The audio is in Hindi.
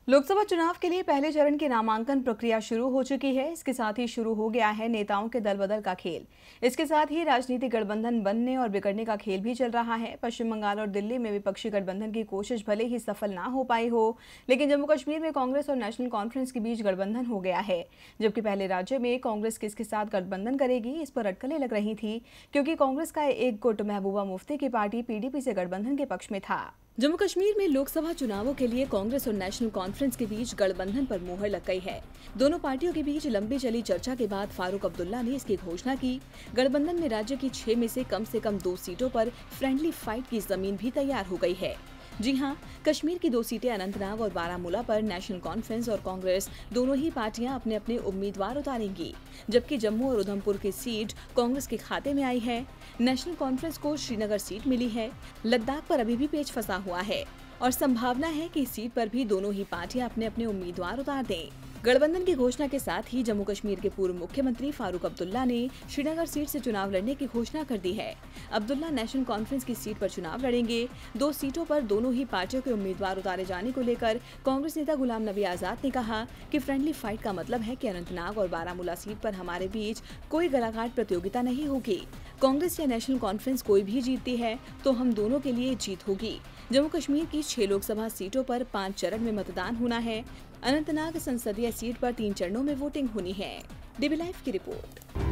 लोकसभा चुनाव के लिए पहले चरण की नामांकन प्रक्रिया शुरू हो चुकी है। इसके साथ ही शुरू हो गया है नेताओं के दल बदल का खेल। इसके साथ ही राजनीतिक गठबंधन बनने और बिगड़ने का खेल भी चल रहा है। पश्चिम बंगाल और दिल्ली में विपक्षी गठबंधन की कोशिश भले ही सफल ना हो पाई हो, लेकिन जम्मू कश्मीर में कांग्रेस और नेशनल कॉन्फ्रेंस के बीच गठबंधन हो गया है। जबकि पहले राज्य में कांग्रेस किसके साथ गठबंधन करेगी, इस पर अटकलें लग रही थी, क्योंकि कांग्रेस का एक गुट महबूबा मुफ्ती की पार्टी पीडीपी से गठबंधन के पक्ष में था। जम्मू कश्मीर में लोकसभा चुनावों के लिए कांग्रेस और नेशनल कॉन्फ्रेंस के बीच गठबंधन पर मुहर लग गई है। दोनों पार्टियों के बीच लंबी चली चर्चा के बाद फारूक अब्दुल्ला ने इसकी घोषणा की। गठबंधन में राज्य की 6 में से कम 2 सीटों पर फ्रेंडली फाइट की जमीन भी तैयार हो गई है। जी हां, कश्मीर की 2 सीटें अनंतनाग और बारामूला पर नेशनल कॉन्फ्रेंस और कांग्रेस दोनों ही पार्टियां अपने अपने उम्मीदवार उतारेंगी, जबकि जम्मू और उधमपुर की सीट कांग्रेस के खाते में आई है। नेशनल कॉन्फ्रेंस को श्रीनगर सीट मिली है। लद्दाख पर अभी भी पेच फंसा हुआ है और संभावना है कि इस सीट पर भी दोनों ही पार्टियां अपने अपने उम्मीदवार उतार दें। गठबंधन की घोषणा के साथ ही जम्मू कश्मीर के पूर्व मुख्यमंत्री फारूक अब्दुल्ला ने श्रीनगर सीट से चुनाव लड़ने की घोषणा कर दी है। अब्दुल्ला नेशनल कॉन्फ्रेंस की सीट पर चुनाव लड़ेंगे। 2 सीटों पर दोनों ही पार्टियों के उम्मीदवार उतारे जाने को लेकर कांग्रेस नेता गुलाम नबी आजाद ने कहा कि फ्रेंडली फाइट का मतलब है कि अनंतनाग और बारामूला सीट पर हमारे बीच कोई गलाघाट प्रतियोगिता नहीं होगी। कांग्रेस या नेशनल कॉन्फ्रेंस कोई भी जीतती है तो हम दोनों के लिए जीत होगी। जम्मू कश्मीर की 6 लोकसभा सीटों पर 5 चरण में मतदान होना है। अनंतनाग संसदीय सीट पर 3 चरणों में वोटिंग होनी है। डीबी लाइव की रिपोर्ट।